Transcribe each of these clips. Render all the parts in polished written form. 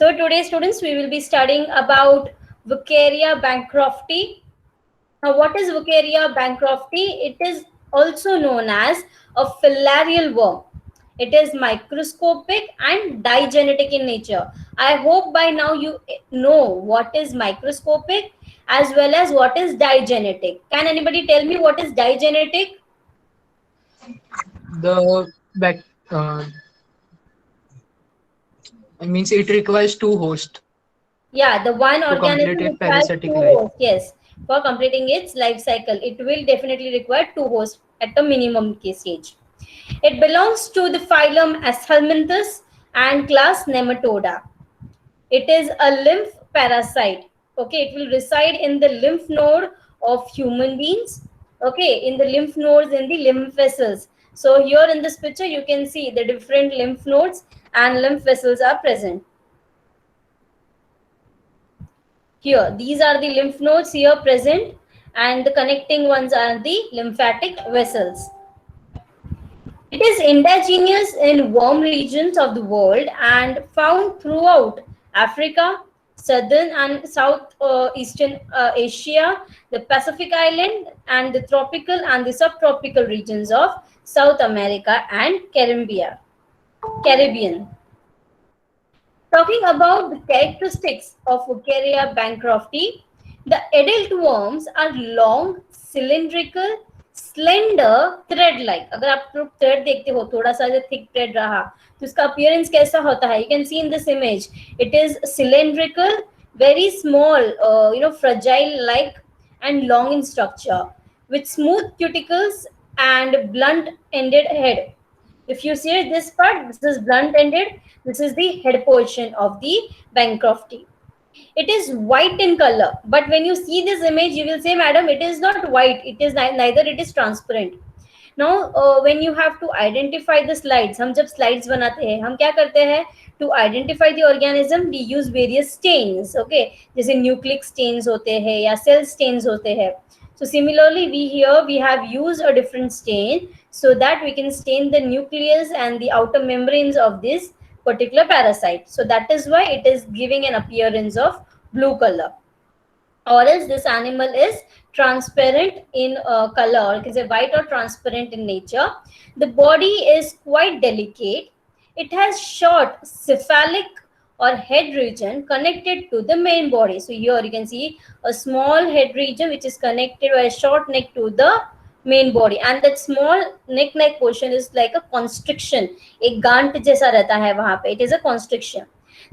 So today, students, we will be studying about Wucheria bancrofti. Now, what is Wucheria bancrofti? It is also known as a filarial worm. It is microscopic and digenetic in nature. I hope by now you know what is microscopic as well as what is digenetic. Can anybody tell me what is digenetic? The back it means it requires two hosts Yeah, the one to complete organism its requires parasitic two life. hosts. Yes, for completing its life cycle, it will definitely require two hosts at a minimum case stage. It belongs to the phylum Aschelminthus and class Nematoda. It is a lymph parasite. Okay, it will reside in the lymph node of human beings. Okay, in the lymph nodes in the lymph vessels. So here in this picture, you can see the different lymph nodes and lymph vessels are present. Here, these are the lymph nodes here present, and the connecting ones are the lymphatic vessels. It is indigenous in warm regions of the world and found throughout Africa, southern and southeastern Asia, the Pacific Island, and the tropical and the subtropical regions of South America and Caribbean. Talking about the characteristics of Wucheria bancrofti, the adult worms are long, cylindrical, slender, thread-like. अगर आप thread देखते हो, थोड़ा सा जो thick thread रहा, तो इसका appearance कैसा होता है? You can see in this image. It is cylindrical, very small, fragile-like and long in structure, with smooth cuticles and blunt-ended head. If you see this part, this is blunt ended. This is the head portion of the bancrofti. It is white in color, but when you see this image, you will say, madam, it is not white. It is neither it is transparent. Now, when you have to identify the slides, हम जब slides बनाते हैं, हम क्या करते हैं? To identify the organism, we use various stains. Okay, जैसे nucleic stains होते हैं या cell stains होते हैं. So similarly, we have used a different stain so that we can stain the nucleus and the outer membranes of this particular parasite. So that is why it is giving an appearance of blue color. Or else this animal is transparent in color, or it is a white or transparent in nature. The body is quite delicate. It has short cephalic or head region connected to the main body. So here you can see a small head region which is connected by a short neck to the main body, and that small neck portion is like a constriction. एक गांठ जैसा रहता है वहां पे. It is a constriction.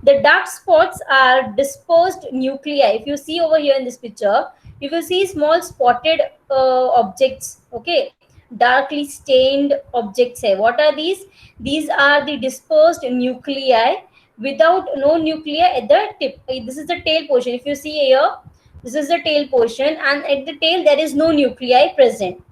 The dark spots are dispersed nuclei. If you see over here in this picture, you will see small spotted objects. Okay, darkly stained objects. Hai. What are these? These are the dispersed nuclei without no nuclei at the tip. This is the tail portion. If you see here, this is the tail portion, and at the tail there is no nuclei present.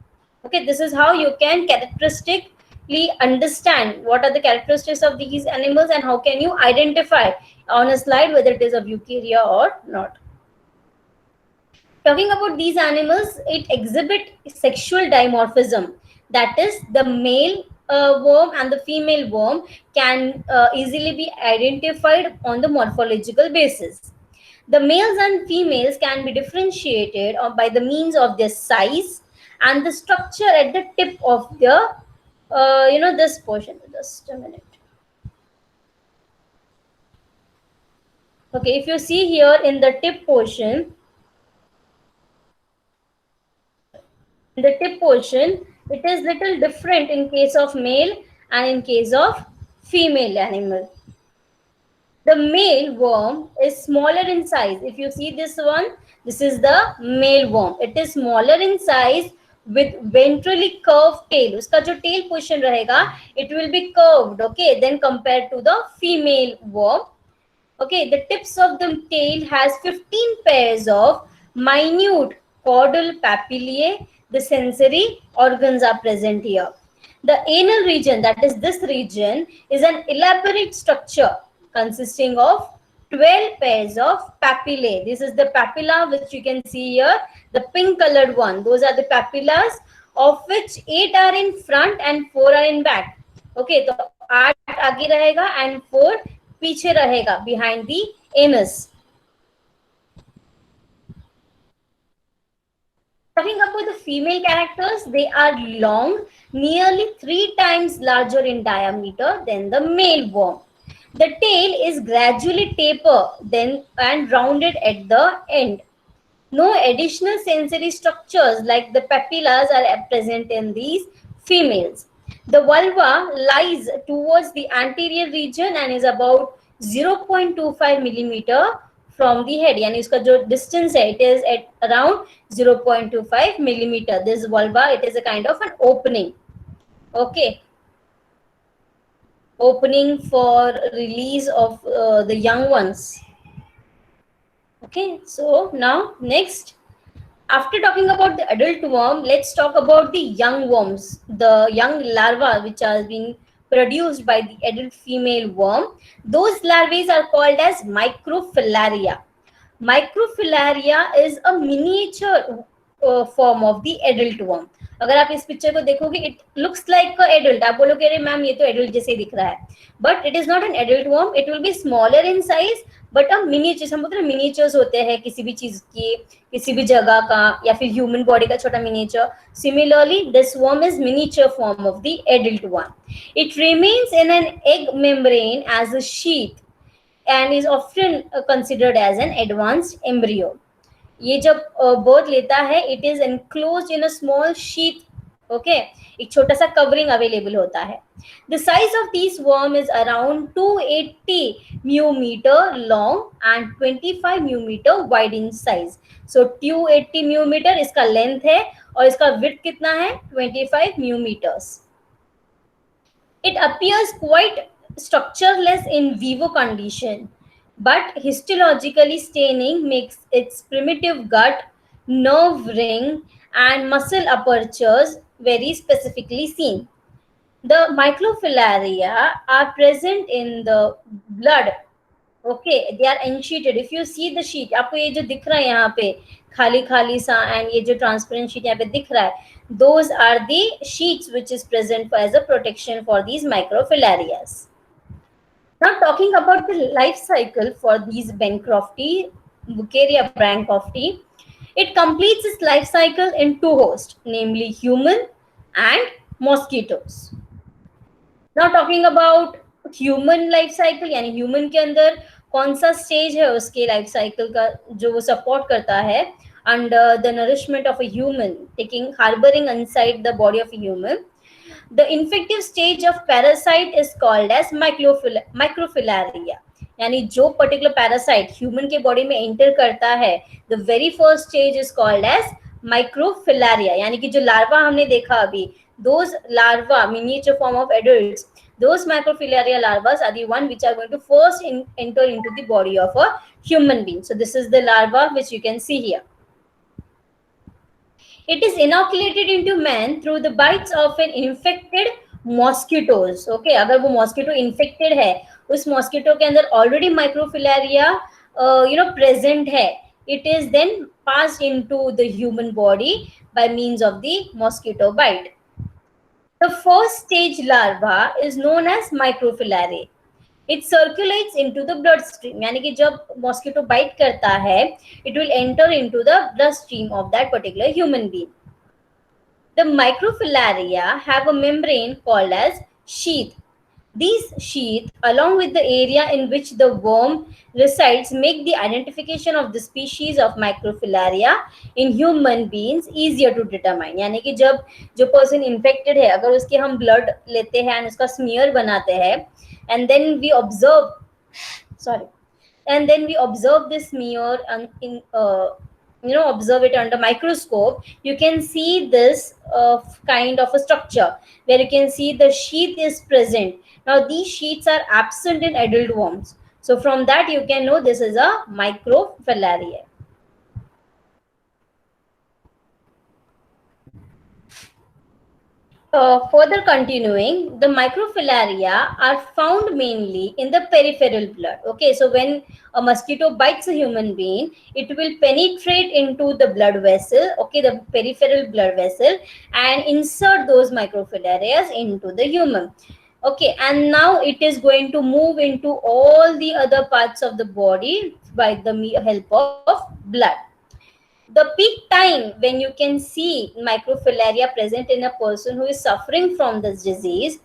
Okay, this is how you can characteristically understand what are the characteristics of these animals and how can you identify on a slide whether it is a Wucheria or not. Talking about these animals, it exhibit sexual dimorphism. That is, the male worm and the female worm can easily be identified on the morphological basis. The males and females can be differentiated by the means of their size and the structure at the tip of the, this portion. Just a minute. Okay, if you see here in the tip portion, the tip portion, it is little different in case of male and in case of female animal. The male worm is smaller in size. If you see this one, this is the male worm. It is smaller in size with ventrally curved tail. Uska jo tail portion rahega, it will be curved, okay, then compared to the female worm. Okay, the tips of the tail has 15 pairs of minute caudal papillae. The sensory organs are present here. The anal region, that is this region, is an elaborate structure consisting of 12 pairs of papillae. This is the papilla which you can see here, the pink colored one. Those are the papillas, of which 8 are in front and 4 are in back. Okay, so 8 आगे रहेगा and 4 पीछे रहेगा, behind the anus. Talking about the female characters, they are long, nearly 3 times larger in diameter than the male worm. The tail is gradually taper then and rounded at the end. No additional sensory structures like the papillas are present in these females. The vulva lies towards the anterior region and is about 0.25 millimeter from the head. यानी इसका जो distance है, it is at around 0.25 millimeter. This vulva, it is a kind of an opening. Okay. Opening for release of the young ones. Okay. So now next. After talking about the adult worm, let's talk about the young worms, the young larvae which are being produced by the adult female worm. Those larvae are called as microfilaria. Microfilaria is a miniature form of the adult worm. अगर आप इस picture को देखोगे, it looks like a adult. आप बोलोगे अरे ma'am ये तो adult जैसे दिख रहा है, but it is not an adult worm. It will be smaller in size, but a miniature. हम बोलते हैं miniatures होते हैं किसी भी चीज की, किसी भी जगह का, या फिर human body का छोटा miniature. Similarly, this worm is miniature form of the adult one. It remains in an egg membrane as a sheath and is often considered as an advanced embryo. ये जब बर्थ लेता है, it is enclosed in a small sheath. Okay, एक छोटा सा covering available होता है. The size of these worm is around 280 millimeter long and 25 millimeter wide in size. So 280 millimeter इसका लेंथ है और इसका विड्थ कितना है, 25 millimeters. It appears quite structureless in vivo condition, but histologically staining makes its primitive gut, nerve ring, and muscle apertures very specifically seen. The microfilaria are present in the blood. Okay, they are unsheeted. If you see the sheet, आपको ये जो दिख रहा है यहाँ पे खाली खाली सा, and ये जो transparent sheet यहाँ पे दिख रहा है, those are the sheets which is present as a protection for these microfilarias. Now talking about the life cycle for these Bancrofti, Buccaria bancrofti, it completes its life cycle in 2 hosts, namely human and mosquitoes. Now talking about human life cycle, यानी human के अंदर कौन सा stage है उसके life cycle का जो वो support करता है under the nourishment of a human, harboring inside the body of a human. The infective stage of parasite is called as microfilaria. यानी जो particular parasite human के body में enter करता है, the very first stage is called as microfilaria. यानी कि जो larva हमने देखा अभी, those larva, miniature form of adults, those microfilaria larvas are the one which are going to first enter into the body of a human being. So this is the larva which you can see here. It is inoculated into man through the bites of an infected mosquitoes. Okay, अगर वो mosquito infected है, उस mosquito के अंदर already microfilaria present है, it is then passed into the human body by means of the mosquito bite. The first stage larva is known as microfilaria. It circulates into the bloodstream. यानी कि जब mosquito bite करता है, it will enter into the bloodstream of that particular human being. The microfilaria have a membrane called as sheath. These sheath, along with the area in which the worm resides, make the identification of the species of microfilaria in human beings easier to determine. यानी कि जब जो person infected है, अगर उसके हम blood लेते हैं and उसका smear बनाते हैं, and then we observe this smear and observe it under microscope, you can see this kind of a structure where you can see the sheath is present. Now these sheaths are absent in adult worms, so from that you can know this is a microfilaria. Further continuing, the microfilaria are found mainly in the peripheral blood. Okay, so when a mosquito bites a human being, it will penetrate into the blood vessel, okay, the peripheral blood vessel, and insert those microfilaria into the human. Okay, and now it is going to move into all the other parts of the body by the help of blood. The peak time when you can see microfilaria present in a person who is suffering from this disease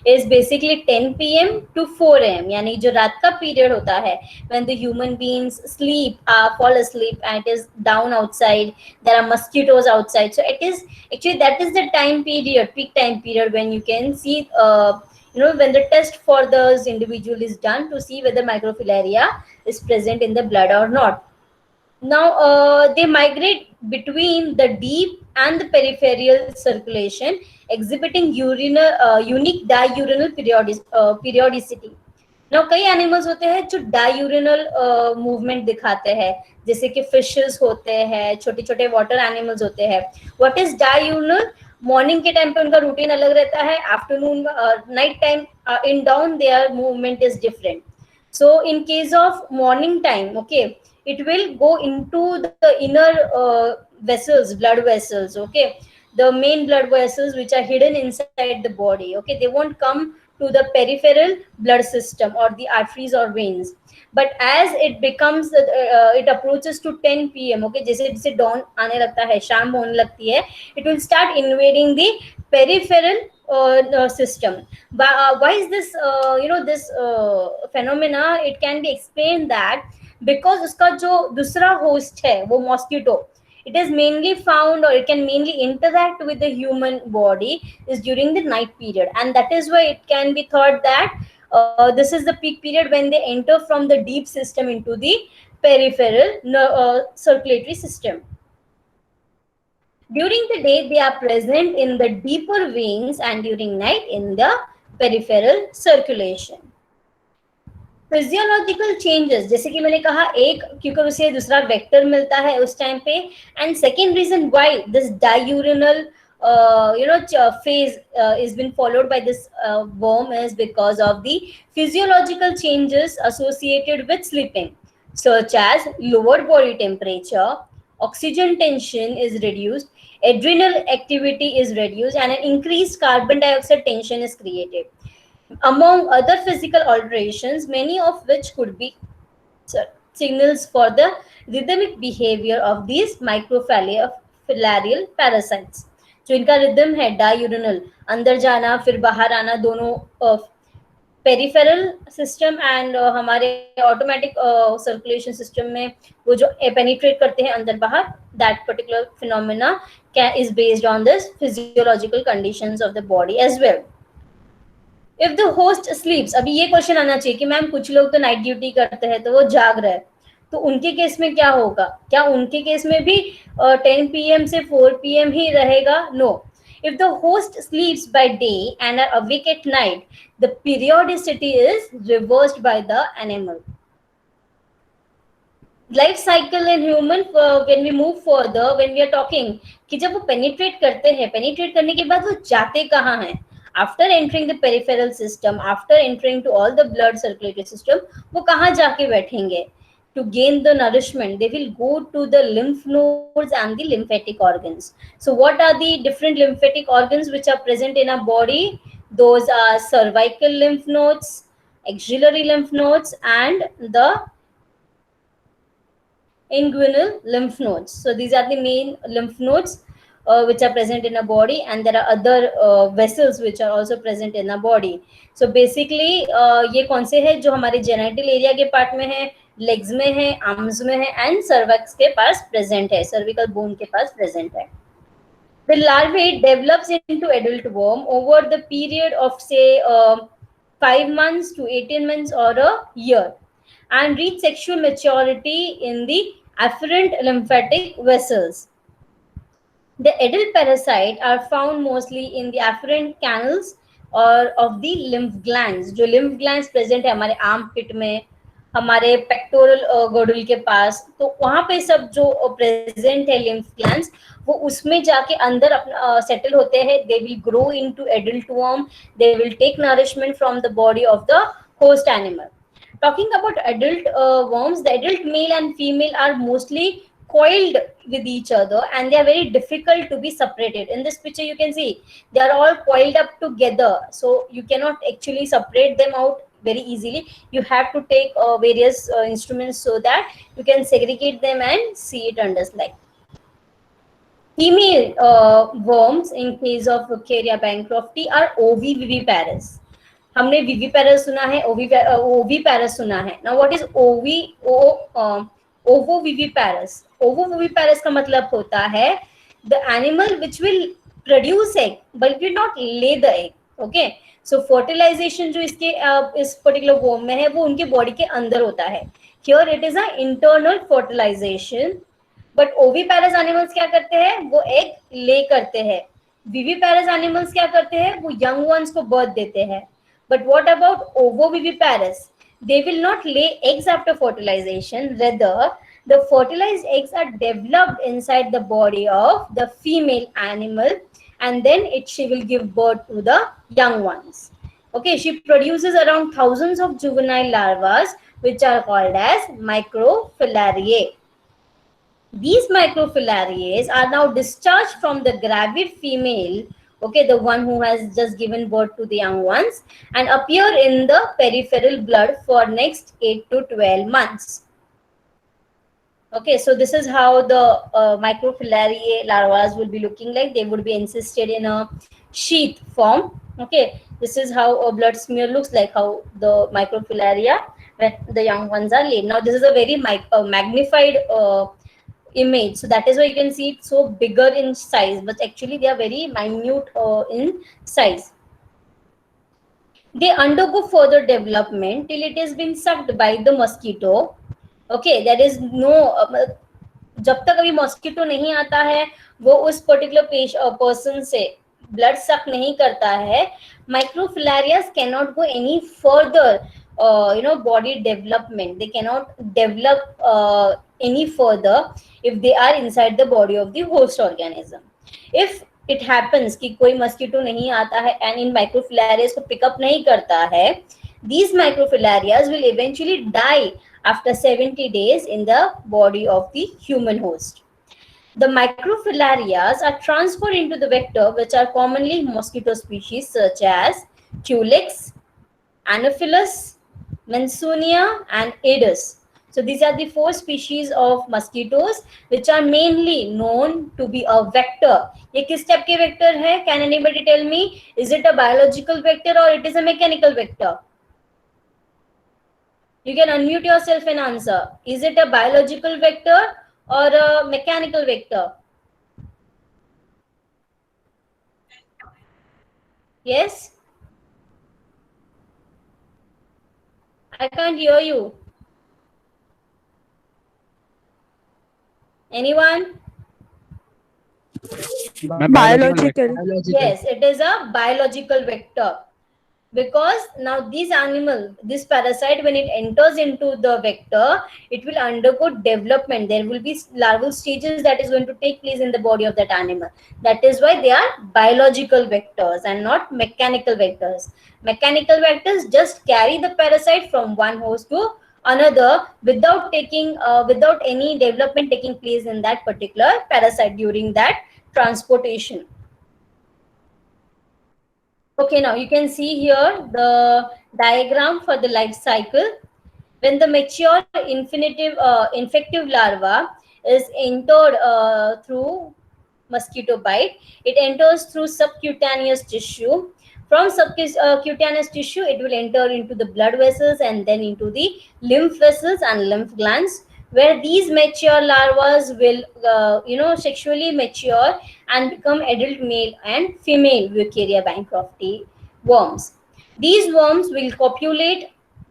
is basically 10 p.m. to 4 a.m. यानी जो रात का period होता है when the human beings sleep, fall asleep, and it is down outside, there are mosquitoes outside, so it is actually that is the time period, peak time period, when you can see when the test for those individual is done to see whether microfilaria is present in the blood or not. Now, they migrate between the deep and the peripheral circulation, exhibiting unique diurnal periodicity. Now, कई animals होते हैं जो डायूरिनल movement दिखाते हैं, जैसे कि fishes होते हैं, छोटे छोटे वाटर एनिमल्स होते हैं. What is डायूरिनल? मॉर्निंग के टाइम पे उनका रूटीन अलग रहता है, afternoon night time in down there movement is different. So in case of morning time, okay, it will go into the inner vessels, blood vessels, okay, the main blood vessels which are hidden inside the body, okay, they won't come to the peripheral blood system or the arteries or veins. But as it becomes it approaches to 10 p.m, okay, जैसे जैसे dawn आने लगता है, शाम होने लगती है, it will start invading the peripheral system. Why is this this phenomena? It can be explained that because उसका जो दूसरा host है वो mosquito, it is mainly found or it can mainly interact with the human body is during the night period, and that is why it can be thought that this is the peak period when they enter from the deep system into the peripheral circulatory system. During the day, they are present in the deeper veins and during night in the peripheral circulation. Physiological changes, जैसे कि मैंने कहा, एक क्योंकि उसे दूसरा vector मिलता है उस टाइम पे, and second reason why this diurnal phase is been followed by this worm is because of the physiological changes associated with sleeping, such as lowered body temperature, oxygen tension is reduced, adrenal activity is reduced, and an increased carbon dioxide tension is created, among other physical alterations, many of which could be signals for the rhythmic behavior of these microfilarial parasites. जो इनका rhythm है डायूरिनल, अंदर जाना फिर बाहर आना, दोनों peripheral system and हमारे ऑटोमेटिक सर्कुलेशन सिस्टम में वो जो पेनिट्रेट करते हैं अंदर बाहर, that particular phenomena is based on this physiological conditions of the body as well. If the host sleeps, अभी ये क्वेश्चन आना चाहिए कि मैम कुछ लोग तो नाइट ड्यूटी करते हैं तो वो जाग रहे हैं, तो उनके केस में क्या होगा? क्या उनके केस में भी 10 p.m. से 4 p.m. ही रहेगा? No. If the host sleeps by day and are awake at night, the periodicity is reversed by the animal. Life cycle in human, when we move further, when we are talking कि जब वो penetrate करते हैं, penetrate करने के बाद वो जाते कहाँ हैं? After entering the peripheral system, after entering to all the blood circulatory system, वो कहाँ जाके बैठेंगे? To gain the nourishment, they will go to the lymph nodes and the lymphatic organs. So what are the different lymphatic organs which are present in our body? Those are cervical lymph nodes, axillary lymph nodes, and the inguinal lymph nodes. So these are the main lymph nodes which are present in a body, and there are other vessels which are also present in a body. So basically ये कौन से है? जो हमारे genital area के part में है, legs में है, arms में है, and cervix के पास present है, cervical bone के पास present है. The larvae develops into adult worm over the period of say 5 months to 18 months or a year, and reach sexual maturity in the afferent lymphatic vessels. The adult parasite are found mostly in the afferent canals or of the lymph glands. जो lymph glands present है हमारे armpit में, हमारे pectoral girdle के पास, तो वहां पे सब जो प्रेजेंट है lymph glands, वो उसमें जाके अंदर अपना सेटल होते हैं. They will grow into adult worm. They will take nourishment from the body of the host animal. Talking about adult worms, the adult male and female are mostly coiled with each other and they are very difficult to be separated. In this picture you can see they are all coiled up together, so you cannot actually separate them out very easily. You have to take various instruments so that you can segregate them and see it under slide. Female worms in case of Wucheria bancrofti are oviviviparous. हमने viviparous सुना है, oviparous सुना है. Now what is ovoviviparous? Ovoviviparous का मतलब होता है the animal which will produce egg but will not lay the egg. Okay, so fertilization जो इसके इस particular worm में है वो उनके body के अंदर होता है. Here it is a internal fertilization. But ओवीपैरस animals क्या करते हैं, वो एग ले करते हैं. विविपैरस एनिमल्स क्या करते हैं, वो यंग वंस को बर्थ देते हैं. But what about ovoviviparous? They will not lay eggs after fertilization. Rather, the fertilized eggs are developed inside the body of the female animal, and then she will give birth to the young ones. Okay, she produces around thousands of juvenile larvae, which are called as microfilariae. These microfilariae are now discharged from the gravid female, okay, the one who has just given birth to the young ones, and appear in the peripheral blood for next 8 to 12 months. Okay, so this is how the microfilariae larvae will be looking like. They would be encysted in a sheath form. Okay, this is how a blood smear looks like, how the microfilariae when the young ones are laid. Now this is a very magnified image, so that is why you can see it so bigger in size, but actually they are very minute in size. They undergo further development till it has been sucked by the mosquito. Okay, there is no जब तक अभी mosquito नहीं आता है वो उस particular person से blood सक नहीं करता है, microfilarias can not go any further body development. They cannot develop any further if they are inside the body of the host organism. If it happens कि कोई mosquito नहीं आता है and इन microfilarias को pick up नहीं करता है, these microfilarias will eventually die after 70 days in the body of the human host. The microfilarias are transferred into the vector, which are commonly mosquito species such as Culex, Anopheles, Mansonia, and Aedes. So these are the 4 species of mosquitoes which are mainly known to be a vector. ये किस type के vector है? Can anybody tell me? Is it a biological vector or it is a mechanical vector? You can unmute yourself and answer. Is it a biological vector or a mechanical vector? Yes? I can't hear you. Anyone? Biological. Yes, it is a biological vector. Because now this animal, this parasite, when it enters into the vector, it will undergo development. There will be larval stages that is going to take place in the body of that animal. That is why they are biological vectors and not mechanical vectors. Mechanical vectors just carry the parasite from one host to another without taking, without any development taking place in that particular parasite during that transportation. Okay, now you can see here the diagram for the life cycle. When the mature infective larva is entered through mosquito bite, it enters through subcutaneous tissue. From subcutaneous tissue, it will enter into the blood vessels and then into the lymph vessels and lymph glands, where these mature larvae will sexually mature and become adult male and female Wucheria bancrofti worms. These worms will copulate,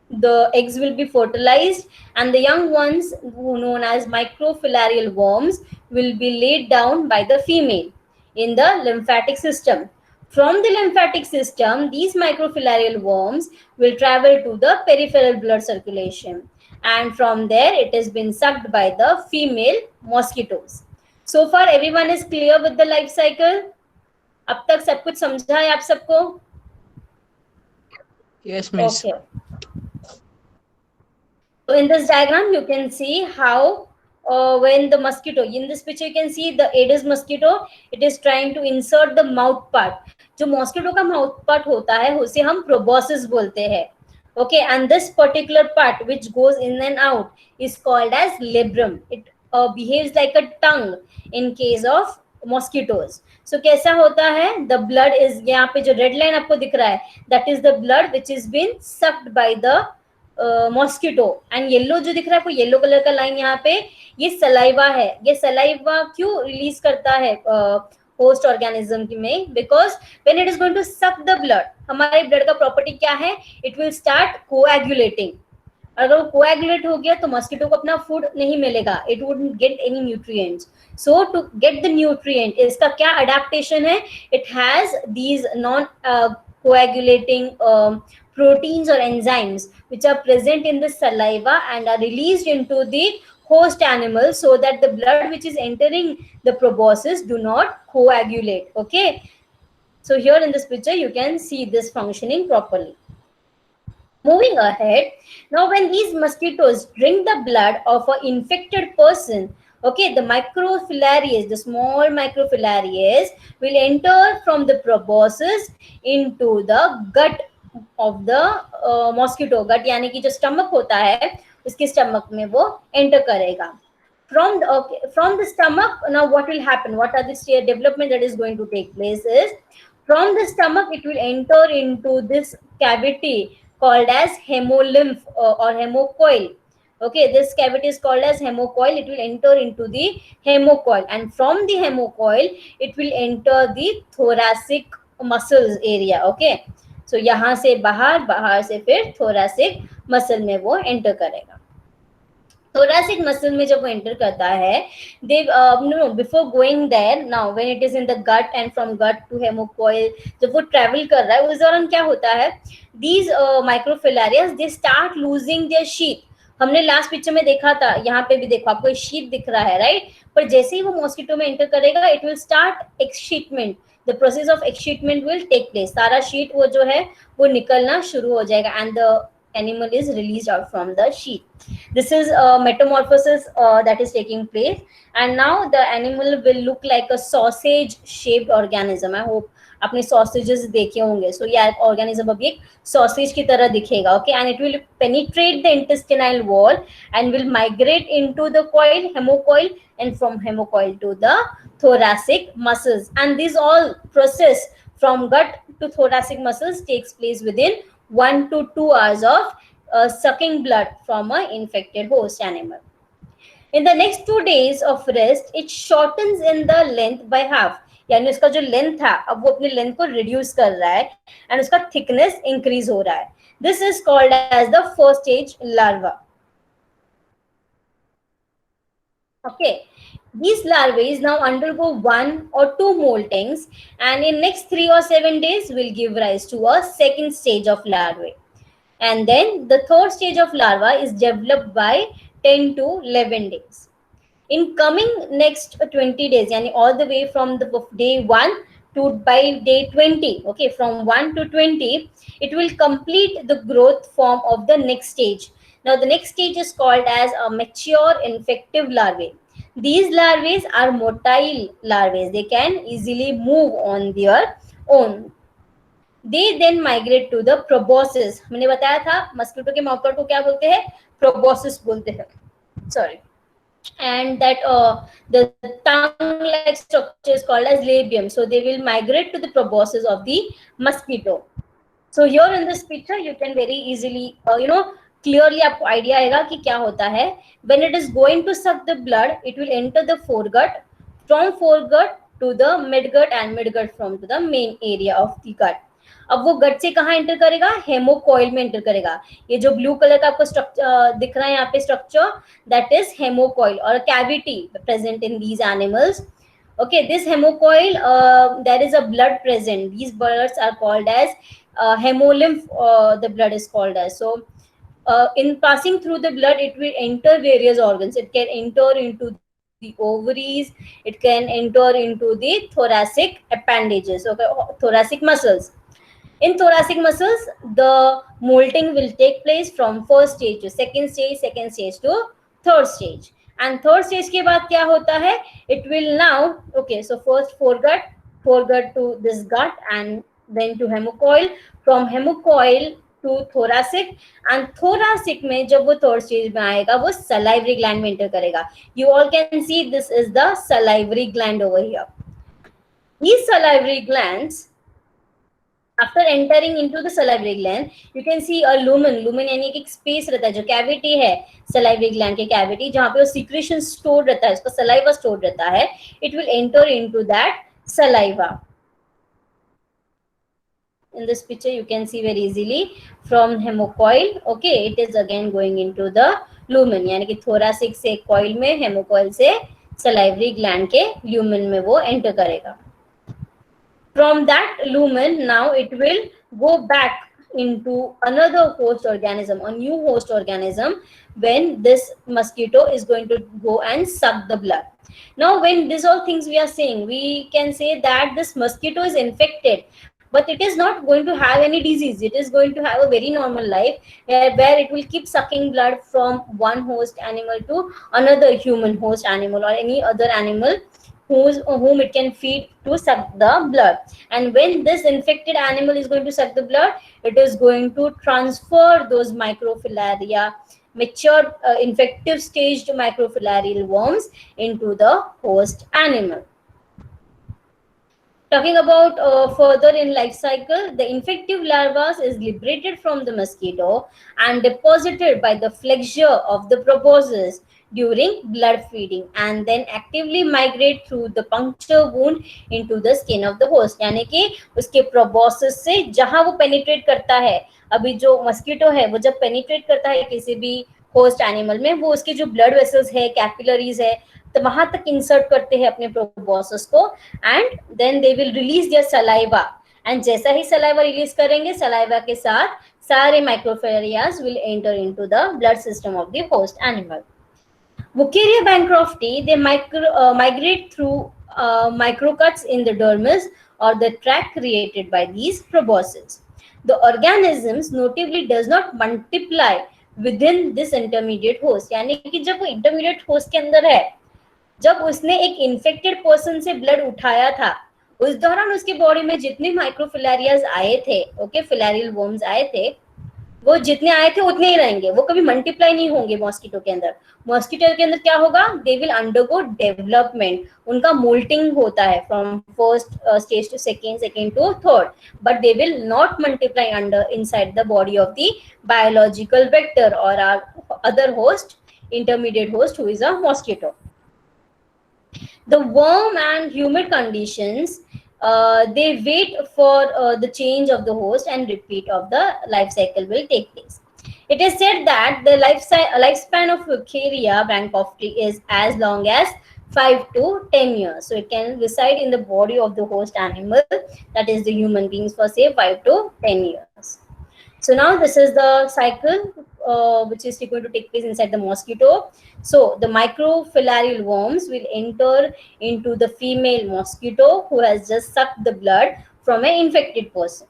the eggs will be fertilized, and the young ones, who known as microfilarial worms, will be laid down by the female in the lymphatic system. From the lymphatic system, these microfilarial worms will travel to the peripheral blood circulation, and from there it has been sucked by the female mosquitoes. So far everyone is clear with the life cycle? अब तक सब कुछ समझा है आप सबको? Yes, miss. Okay. So in this diagram you can see how when the mosquito, in this picture you can see the Aedes mosquito, it is trying to insert the mouth part. जो mosquito का mouth part होता है उसे हम proboscis बोलते हैं. Okay, and this particular part which goes in and out is called as labrum. It behaves like a tongue in case of mosquitoes. So कैसा होता है, the blood is, यहाँ पे जो red line आपको दिख रहा है, that is the blood which is been sucked by the mosquito. And yellow जो दिख रहा है आपको, येलो कलर का लाइन यहाँ पे, ये सलाइवा है. ये सलाइवा क्यों रिलीज करता है होस्ट ऑर्गेनिज्म में? Because when it is going to suck the blood, हमारे ब्लड का प्रॉपर्टी क्या है, इट विल स्टार्ट कोएगुलेटिंग. अगर वो कोएगुलेट हो गया तो मॉस्किटो को अपना फूड नहीं मिलेगा, it wouldn't get any nutrients. So to get the nutrient, इसका क्या अडेप्टेशन है, it has these non coagulating proteins or enzymes which are present in the saliva and are released into the host animal so that the blood which is entering the proboscis do not coagulate. Okay, so here in this picture you can see this functioning properly. Moving ahead, now when these mosquitoes drink the blood of an infected person, okay, the microfilariae, the small microfilariae will enter from the proboscis into the gut of the mosquito. Gut यानी कि जो stomach होता है, उसके stomach में वो enter करेगा. From the stomach, now what will happen? What are the development that is going to take place is, from the stomach it will enter into this cavity called as hemolymph or hemocoil. Okay, this cavity is called as hemocoil. It will enter into the hemocoil, and from the hemocoil it will enter the thoracic muscles area. Okay, so यहाँ से बाहर, बाहर से फिर thoracic muscle में वो enter करेगा. thoracic muscle में जब वो enter करता है, they no, before going there, now when it is in the gut and from gut to hemocoil, जब वो travel कर रहा है, उस दौरान क्या होता है, these microfilarias they start losing their sheath. हमने लास्ट पिक्चर में देखा था, यहाँ पे भी देखो आपको शीट दिख रहा है, राइट? पर जैसे ही वो मॉस्किटो में एंटर करेगा, it will start exsheathment. The process of exsheathment will take place. सारा शीट वो जो है वो निकलना शुरू हो जाएगा and the animal is released out from the sheath. This is metamorphosis that is taking place, and now the animal will look like a sausage shaped organism. I hope आपने sausages देखे होंगे. So ये organism अभी एक sausage की तरह दिखेगा. Okay, and it will penetrate the intestinal wall and will migrate into the coil, hemocoil, and from hemocoil to the thoracic muscles. And these all process from gut to thoracic muscles takes place within 1 to 2 hours of sucking blood from an infected host animal. In the next 2 days of rest, it shortens in the length by half. यानी उसका जो length था, अब वो अपनी length को reduce कर रहा है एंड उसका थिकनेस इंक्रीज हो रहा है. This is called as the first stage larva. Okay, these larvae now undergo 1 or 2 moltings, and in next 3 or 7 days will give rise to a second stage of larvae, and then the third stage of larva is developed by 10 to 11 days. In coming next 20 days, yani all the way from the day 1 to by day 20, okay, from 1 to 20, it will complete the growth form of the next stage. Now the next stage is called as a mature infective larvae. These larvae are motile larvae. They can easily move on their own. They then migrate to the proboscis. मैंने बताया था mosquito के mouth को क्या बोलते हैं, proboscis बोलते हैं. Sorry. And that the tongue-like structure is called as labium. So they will migrate to the proboscis of the mosquito. So here in this picture, you can very easily, clearly आपको idea आएगा कि क्या होता है. When it is going to suck the blood, it will enter the foregut, from foregut to the midgut, and midgut from to the main area of the gut. अब वो गट से कहाँ एंटर करेगा, हेमोकॉइल में एंटर करेगा. ये जो ब्लू कलर का आपको स्ट्रक्चर दिख रहा है यहाँ पे स्ट्रक्चर, दैट इज हेमोकॉइल और cavity present in these animals. Okay, this hemocoil, there is a blood present. These bloods are called as hemolymph. The blood is called as. So in passing through the blood, it will enter various organs. It can enter into the ovaries, it can enter into the thoracic appendages, okay, thoracic muscles. In thoracic muscles, the molting will take place from first stage to second stage to third stage. And third stage के बाद क्या होता है, it will now, okay, so first foregut to this gut and then to hemocoil, from hemocoil to thoracic, and thoracic में जब वो third stage में आएगा वो salivary gland में एंटर करेगा. You all can see this is the salivary gland over here. These salivary glands, after entering into the salivary gland, you can see a lumen यानी कि एक स्पेस रहता है जो कैविटी है salivary gland के कैविटी, जहाँ पे वो secretion stored रहता है, उसका saliva stored रहता है. It will enter into that saliva. In this picture you can see very easily from hemocoil, okay, it is again going into the lumen, यानी कि thoracic से coil में, hemocoil से salivary gland के lumen में वो enter करेगा. From that lumen now it will go back into another host organism, a new host organism, when this mosquito is going to go and suck the blood. Now when these all things we are saying, we can say that this mosquito is infected, but it is not going to have any disease. It is going to have a very normal life where it will keep sucking blood from one host animal to another human host animal or any other animal whom it can feed to suck the blood. And when this infected animal is going to suck the blood, it is going to transfer those microfilaria, mature infective staged microfilarial worms into the host animal. Talking about further in life cycle, the infective larva is liberated from the mosquito and deposited by the flexure of the proboscis during blood feeding, and then actively migrate through the puncture wound into the skin of the host. यानी कि उसके proboscis से जहां वो penetrate करता है, अभी जो mosquito है वो जब penetrate करता है किसी भी host animal में, वो उसके जो blood vessels है, capillaries है, तो वहां तक इंसर्ट करते हैं अपने प्रोबॉसस को, and then they will release their saliva, and जैसा ही सलाइवा रिलीज करेंगे, सलाइवा के साथ सारे microfilarias will enter into the blood system of the host animal. Wucheria bancrofti, they migrate through microcuts in the dermis or the tract created by these proboscis. The organisms notably does not multiply within this intermediate host, यानी कि जब वो intermediate host के अंदर है, जब उसने एक इन्फेक्टेड पर्सन से ब्लड उठाया था, उस दौरान उसकी बॉडी में जितने माइक्रोफिलारियाज आए थे, ओके, फिलारियल वर्म्स आए थे, वो जितने आए थे उतने ही रहेंगे, वो कभी मल्टीप्लाई नहीं होंगे मॉस्किटो के अंदर. मॉस्किटो के अंदर क्या होगा, दे विल अंडरगो डेवलपमेंट, उनका मोल्टिंग होता है from first stage to second to third, but they will not multiply under inside the body of the biological vector और our other host, intermediate host who is a mosquito. The warm and humid conditions, they wait for the change of the host, and repeat of the life cycle will take place. It is said that the lifespan of Wucheria bancrofti is as long as 5 to 10 years. So it can reside in the body of the host animal, that is the human beings, for say 5 to 10 years. So now this is the cycle which is going to take place inside the mosquito. So the microfilarial worms will enter into the female mosquito who has just sucked the blood from an infected person.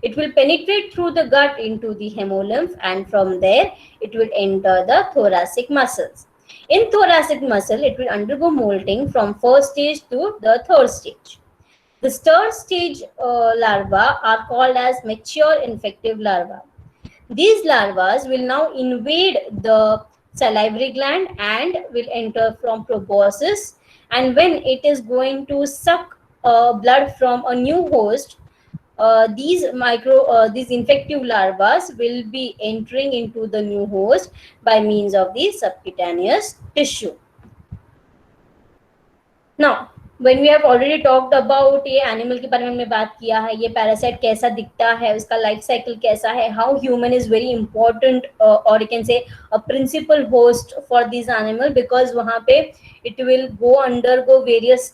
It will penetrate through the gut into the hemolymph, and from there it will enter the thoracic muscles. In thoracic muscle, it will undergo molting from first stage to the third stage. The third stage larvae are called as mature infective larvae. These larvae will now invade the salivary gland and will enter from proboscis, and when it is going to suck blood from a new host, these infective larvae will be entering into the new host by means of the subcutaneous tissue. Now when we have already talked about ये animal के बारे में हमने बात किया है, ये parasite कैसा दिखता है, उसका लाइफ साइकिल कैसा है, how human is very important और you can say a principal host for this animal, because वहाँ पे it will go undergo various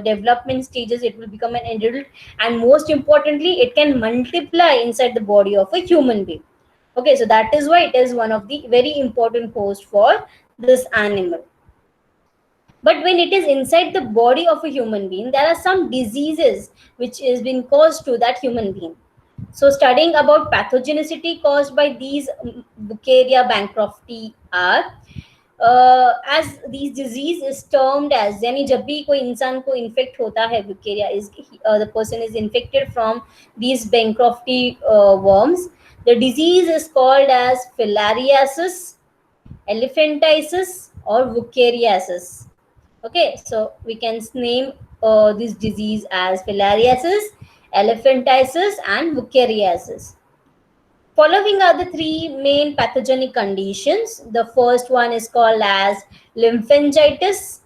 development stages, it will become an adult, and most importantly it can multiply inside the body of a human being. Okay, so that is why it is one of the very important host for this animal. But when it is inside the body of a human being, there are some diseases which is being caused to that human being. So studying about pathogenicity caused by these Wucheria bancrofti are as these disease is termed as, यानी जब भी कोई इंसान को infect होता है बुकेरिया, is the person is infected from these Bancrofti worms, the disease is called as filariasis, elephantiasis or wucheriasis. Okay, so we can name this disease as filariasis, elephantiasis and wucheriasis. Following are the three main pathogenic conditions. The first one is called as lymphangitis,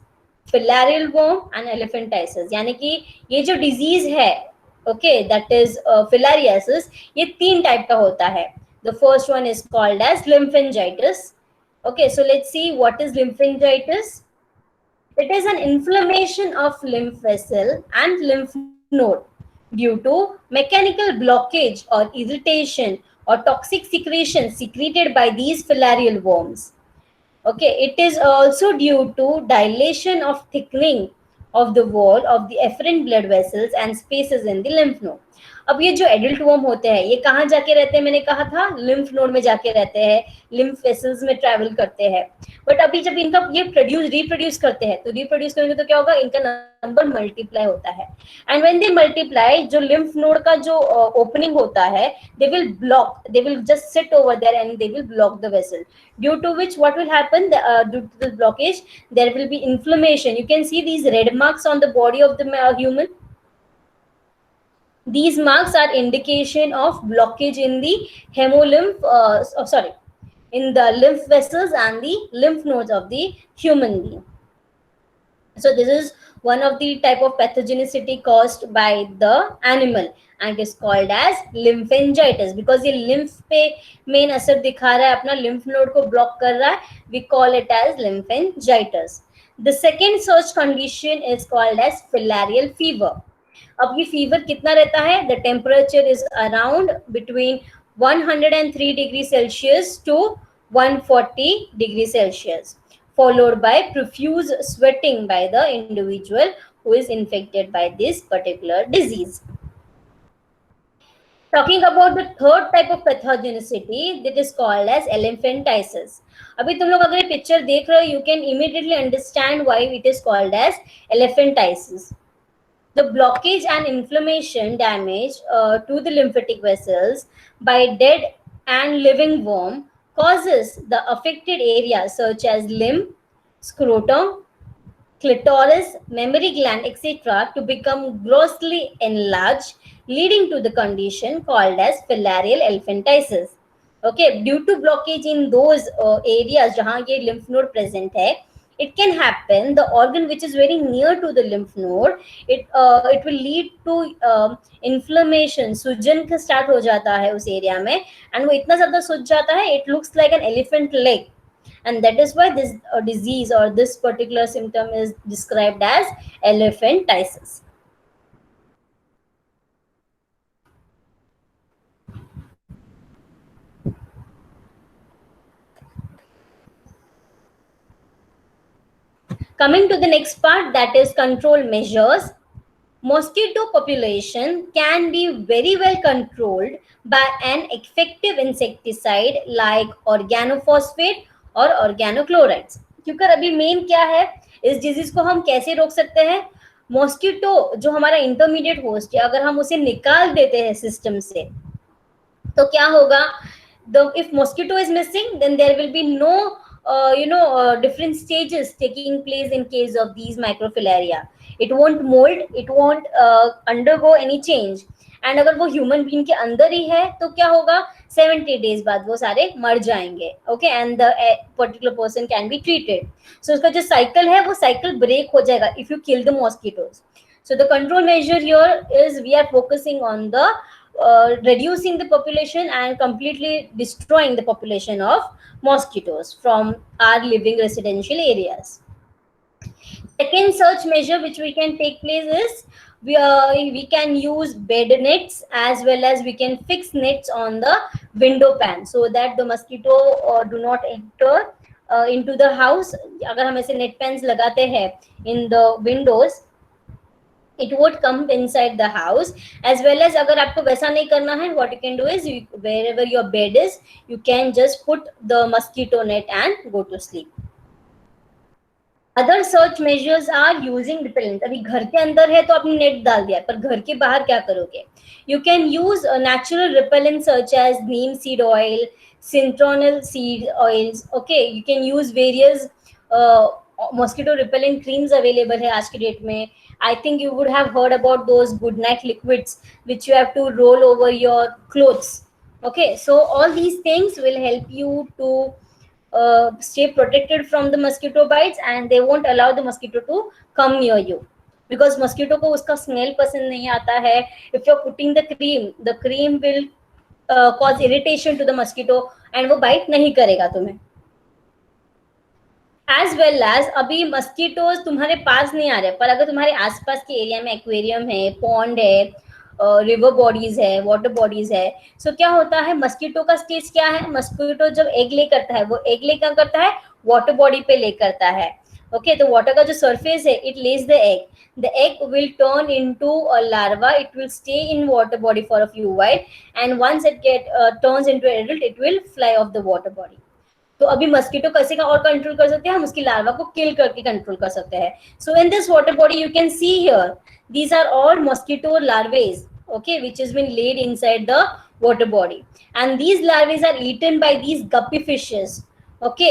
filarial worm and elephantiasis. यानी कि ये जो disease है, okay, that is filariasis, ये तीन type का होता है. The first one is called as lymphangitis. Okay, so let's see what is lymphangitis. It is an inflammation of lymph vessel and lymph node due to mechanical blockage or irritation or toxic secretion secreted by these filarial worms. Okay, it is also due to dilation of thickening of the wall of the efferent blood vessels and spaces in the lymph node. अब ये जो adult worm होते हैं, ये कहाँ जाके रहते हैं? मैंने कहा था लिम्फ नोड में जाके रहते हैं, लिम्फ वेसल्स में ट्रैवल करते हैं. बट अभी जब इनका ये रिप्रोड्यूस करते हैं, तो रिप्रोड्यूस करेंगे तो क्या होगा? इनका नंबर मल्टीप्लाई होता है. एंड व्हेन दे मल्टीप्लाई, जो लिम्फ नोड का जो ओपनिंग होता है, they will just sit over there and they will block the vessel, due to which what will happen, due to this blockage there will be inflammation. You can see these red marks on the body of the human. These marks are indication of blockage in the in the lymph vessels and the lymph nodes of the human being. So this is one of the type of pathogenicity caused by the animal and it is called as lymphangitis because ये lymph पे main असर दिखा रहा है, अपना lymph node को block कर रहा है. We call it as lymphangitis. The second such condition is called as filarial fever. अब ये फीवर कितना रहता है? The temperature is around between 103 degree Celsius to 140 degree Celsius, followed by profuse sweating by the individual who is infected by this particular disease. Talking about the third type of pathogenicity, that is called as elephantiasis. अभी तुम लोग अगर picture देख रहे हो, you can immediately understand why it is called as elephantiasis. The blockage and inflammation damage to the lymphatic vessels by dead and living worm causes the affected areas such as limb, scrotum, clitoris, mammary gland, etc. to become grossly enlarged, leading to the condition called as filarial elephantiasis. Okay, due to blockage in those areas जहाँ ये lymph node present है, it can happen the organ which is very near to the lymph node, it will lead to inflammation. सूजन का start हो जाता है उस area में and वो इतना ज़्यादा सूज जाता है, it looks like an elephant leg, and that is why this disease or this particular symptom is described as elephantiasis. Coming to the next part, that is control measures. Mosquito population can be very well controlled by an effective insecticide like organophosphate और organochlorides. क्योंकि अभी main क्या है, इस disease को हम कैसे रोक सकते हैं? मॉस्किटो जो हमारा इंटरमीडिएट होस्ट है, अगर हम उसे निकाल देते हैं सिस्टम से, तो क्या होगा? If mosquito is missing, then there will be no different stages taking place in case of these microfilaria. It won't mold, it won't undergo any change. And अगर वो ह्यूमन बीइंग के अंदर ही है तो क्या होगा? 70 days बाद वो सारे मर जाएंगे. Okay, and the particular person can be treated. So उसका जो cycle है वो cycle break हो जाएगा if you kill the mosquitoes. So the control measure here is we are focusing on the reducing the population and completely destroying the population of mosquitoes from our living residential areas. Second such measure which we can take place is we can use bed nets as well as we can fix nets on the window pan so that the mosquito do not enter into the house. अगर हम ऐसे net pans लगाते हैं in the windows, it would come inside the house. As well as अगर आपको वैसा नहीं करना है, what you can do is wherever your bed is, you can just put the mosquito net and go to sleep. Other search measures are using repellent. अभी घर के अंदर है तो आपने नेट डाल दिया, पर घर के बाहर क्या करोगे? You can use natural repellents such as neem seed oil, citronel seed oils. Okay, you can use various mosquito repellent creams available है आज के डेट में. I think you would have heard about those good night liquids which you have to roll over your clothes. Okay, so all these things will help you to stay protected from the mosquito bites, and they won't allow the mosquito to come near you. Because mosquito को उसका smell पसंद नहीं आता है. If you're putting the cream will cause irritation to the mosquito and वो bite नहीं करेगा तुम्हें. As well as अभी mosquitoes तुम्हारे पास नहीं आ रहे, पर अगर तुम्हारे आसपास के एरिया में एक्वेरियम है, पॉन्ड है, रिवर बॉडीज है, वाटर बॉडीज है, सो क्या होता है, मस्कीटो का स्टेज क्या है? मस्कीटो जब एग ले करता है, वो एग ले क्या करता है? वाटर बॉडी पे ले करता है. ओके, तो वाटर का जो सरफेस है, it Lay's the egg. The egg will turn into a larva. It will stay in water body for a few while, and once it turns into an adult, it will fly off the water body. तो अभी mosquito कैसे का और control कर सकते हैं हम? उसकी लार्वा को किल करके कंट्रोल कर सकते हैं. So in this water body you can see here, these are all mosquito larvae, okay, which has been laid inside the water body, and these larvae are eaten by these guppy fishes. Okay,